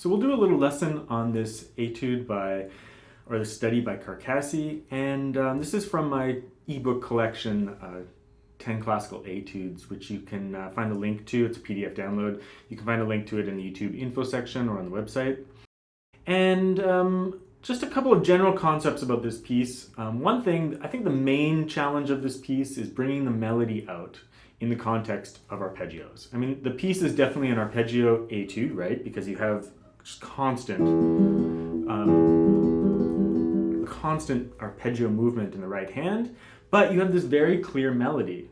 So we'll do a little lesson on this etude or the study by Carcassi, and this is from my ebook collection, 10 Classical Etudes, which you can find a link to. It's a PDF download. You can find a link to it in the YouTube info section or on the website. And just a couple of general concepts about this piece. One thing, I think the main challenge of this piece is bringing the melody out in the context of arpeggios. I mean, the piece is definitely an arpeggio etude, right? Because you have just constant arpeggio movement in the right hand, but you have this very clear melody.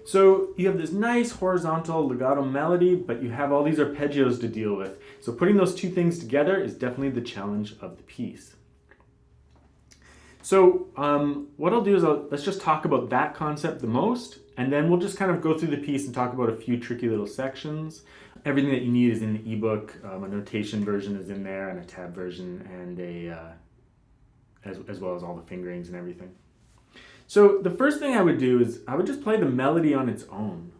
So you have this nice horizontal legato melody, but you have all these arpeggios to deal with. So putting those two things together is definitely the challenge of the piece. So what I'll do is let's just talk about that concept the most, and then we'll just kind of go through the piece and talk about a few tricky little sections. Everything that you need is in the ebook. A notation version is in there, and a tab version, and as well as all the fingerings and everything. So the first thing I would do is I would just play the melody on its own.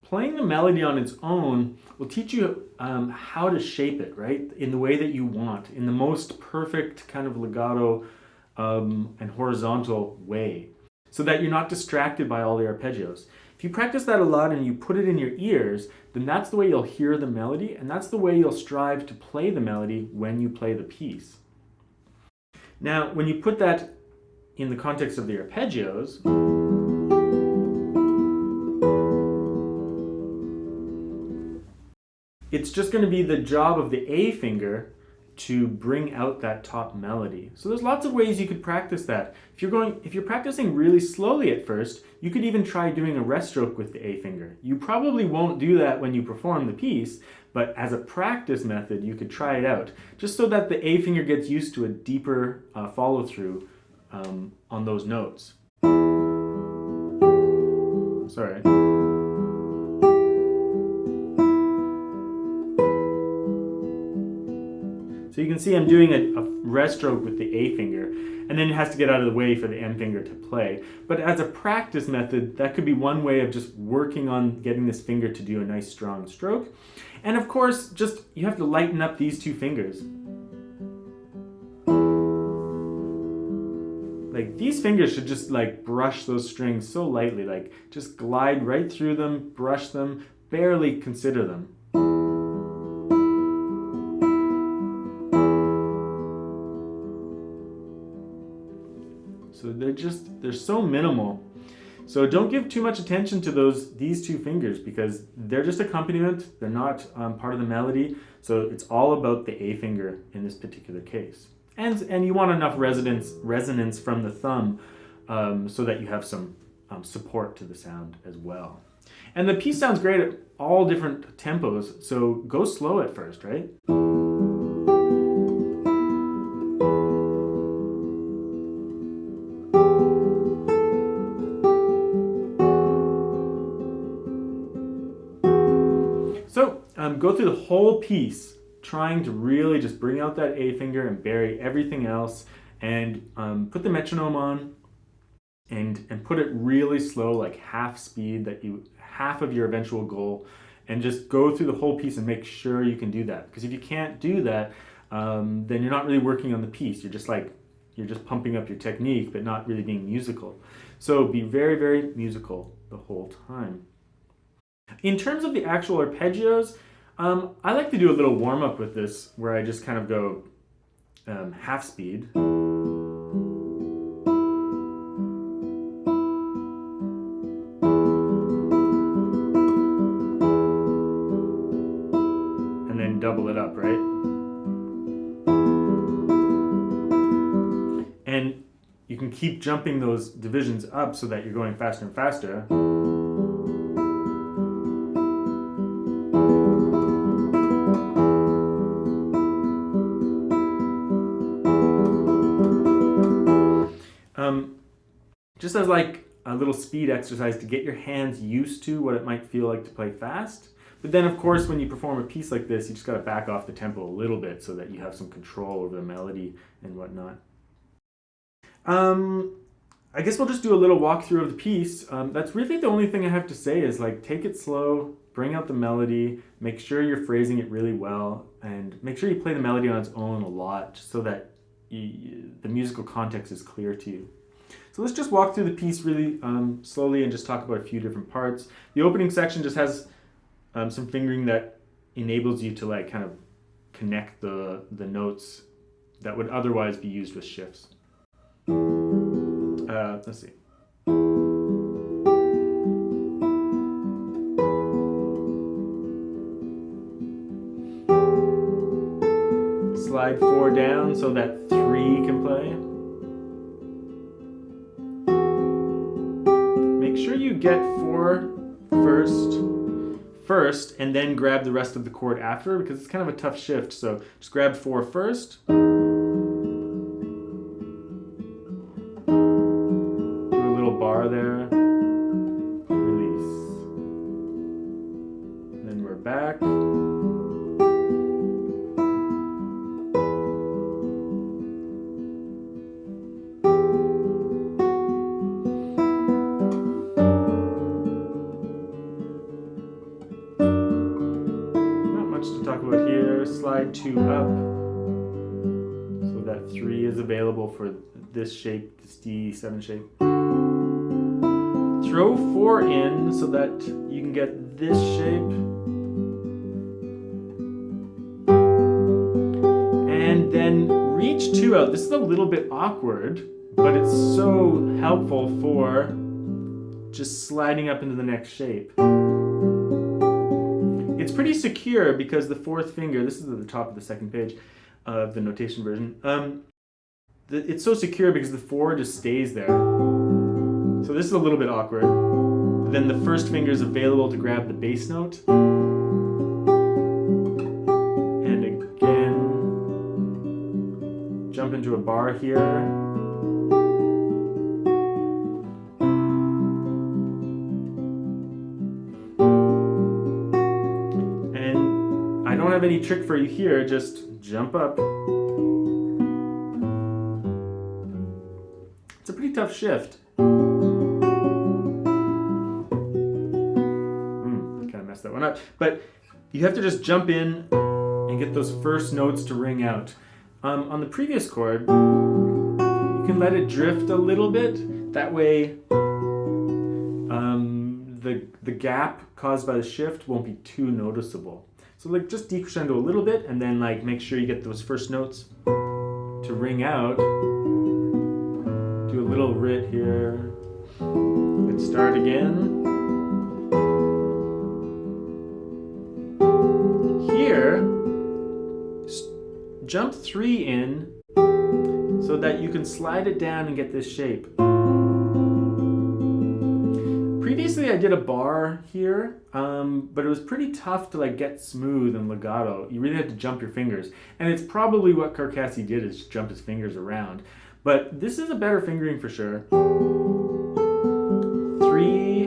Playing the melody on its own will teach you how to shape it, right? In the way that you want, in the most perfect kind of legato and horizontal way, so that you're not distracted by all the arpeggios. If you practice that a lot and you put it in your ears, then that's the way you'll hear the melody, and that's the way you'll strive to play the melody when you play the piece. Now, when you put that in the context of the arpeggios, it's just going to be the job of the A finger to bring out that top melody. So there's lots of ways you could practice that. If you're practicing really slowly at first, you could even try doing a rest stroke with the A finger. You probably won't do that when you perform the piece, but as a practice method, you could try it out, just so that the A finger gets used to a deeper follow through on those notes. Sorry. So you can see I'm doing a rest stroke with the A finger, and then it has to get out of the way for the M finger to play. But as a practice method, that could be one way of just working on getting this finger to do a nice strong stroke. And of course, just you have to lighten up these two fingers. Like these fingers should just like brush those strings so lightly, like just glide right through them, brush them, barely consider them. So they're so minimal. So don't give too much attention to these two fingers, because they're just accompaniment. They're not part of the melody. So it's all about the A finger in this particular case. And you want enough resonance from the thumb so that you have some support to the sound as well. And the piece sounds great at all different tempos. So go slow at first, right? Go through the whole piece trying to really just bring out that A finger and bury everything else, and put the metronome on and put it really slow, like half speed, half of your eventual goal, and just go through the whole piece and make sure you can do that. Because if you can't do that, then you're not really working on the piece. You're just pumping up your technique, but not really being musical. So be very, very musical the whole time. In terms of the actual arpeggios, I like to do a little warm-up with this, where I just kind of go half speed. And then double it up, right? And you can keep jumping those divisions up so that you're going faster and faster. just as like a little speed exercise to get your hands used to what it might feel like to play fast. But then, of course, when you perform a piece like this, you just got to back off the tempo a little bit so that you have some control over the melody and whatnot. I guess we'll just do a little walkthrough of the piece. That's really the only thing I have to say is like take it slow, bring out the melody, make sure you're phrasing it really well, and make sure you play the melody on its own a lot just so that the musical context is clear to you. So let's just walk through the piece really slowly and just talk about a few different parts. The opening section just has some fingering that enables you to like kind of connect the notes that would otherwise be used with shifts. Let's see. Slide 4 down so that 3 can play. Make sure you get 4 first and then grab the rest of the chord after, because it's kind of a tough shift. So just grab 4 first. Bar there, release, then we're back, not much to talk about here. Slide 2 up so that 3 is available for this shape, this D7 shape. Throw 4 in so that you can get this shape. And then reach 2 out. This is a little bit awkward, but it's so helpful for just sliding up into the next shape. It's pretty secure because the 4th finger, this is at the top of the 2nd page of the notation version, it's so secure because the 4 just stays there. So this is a little bit awkward. Then the 1st finger is available to grab the bass note. And again, jump into a bar here. And I don't have any trick for you here, just jump up. It's a pretty tough shift. That one up, but you have to just jump in and get those first notes to ring out. On the previous chord, you can let it drift a little bit. That way, the gap caused by the shift won't be too noticeable. So like just decrescendo a little bit, and then like make sure you get those first notes to ring out. Do a little rit here. Let's start again. Jump 3 in so that you can slide it down and get this shape. Previously I did a bar here, but it was pretty tough to like get smooth and legato. You really had to jump your fingers. And it's probably what Carcassi did, is jump his fingers around. But this is a better fingering for sure. 3.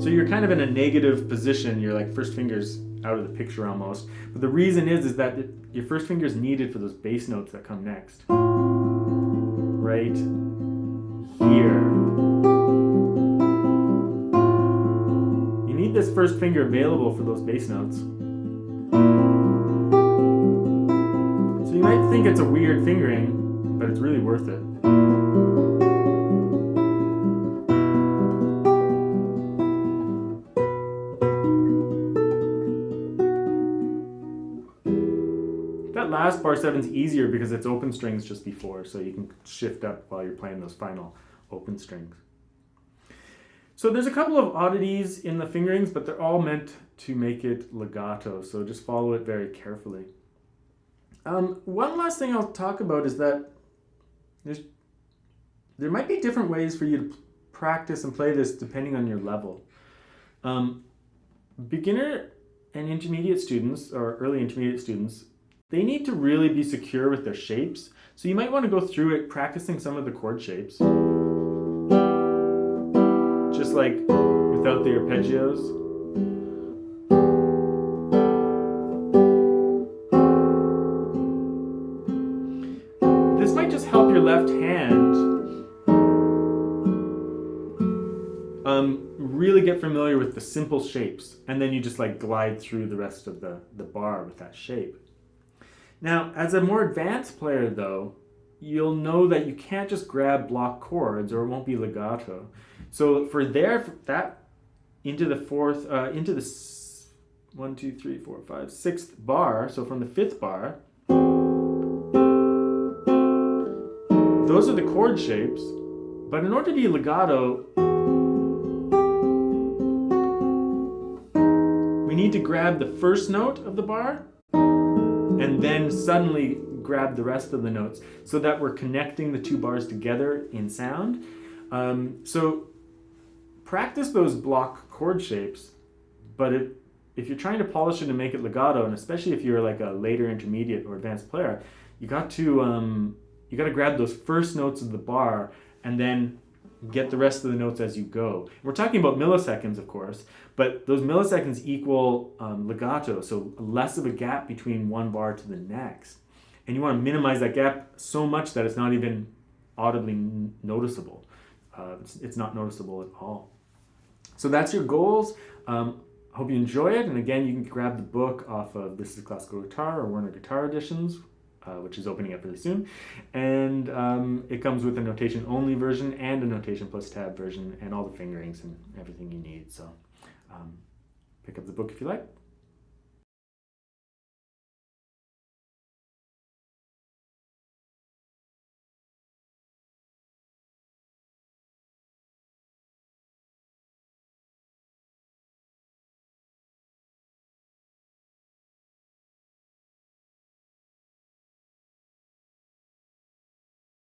So you're kind of in a negative position. You're like first finger's out of the picture almost. But the reason is that your first finger is needed for those bass notes that come next. Right here. You need this first finger available for those bass notes. So you might think it's a weird fingering, but it's really worth it. Last bar 7's easier because it's open strings just before, so you can shift up while you're playing those final open strings. So there's a couple of oddities in the fingerings, but they're all meant to make it legato, so just follow it very carefully. One last thing I'll talk about is that there might be different ways for you to practice and play this depending on your level. Beginner and intermediate students, or early intermediate students, they need to really be secure with their shapes. So you might want to go through it practicing some of the chord shapes. Just like without the arpeggios. This might just help your left hand really get familiar with the simple shapes, and then you just like glide through the rest of the bar with that shape. Now, as a more advanced player though, you'll know that you can't just grab block chords or it won't be legato. So for that into the fourth, into the 1, 2, 3, 4, 5, sixth bar, so from the fifth bar, those are the chord shapes, but in order to be legato, we need to grab the first note of the bar and then suddenly grab the rest of the notes so that we're connecting the two bars together in sound. So practice those block chord shapes, but if you're trying to polish it and make it legato, and especially if you're like a later intermediate or advanced player, you got to grab those first notes of the bar and then get the rest of the notes as you go. We're talking about milliseconds, of course, but those milliseconds equal legato, so less of a gap between one bar to the next. And you want to minimize that gap so much that it's not even audibly noticeable. It's not noticeable at all. So that's your goals. Hope you enjoy it. And again, you can grab the book off of This is Classical Guitar or Werner Guitar Editions, which is opening up really soon. And it comes with a notation only version and a notation plus tab version and all the fingerings and everything you need. So pick up the book if you like.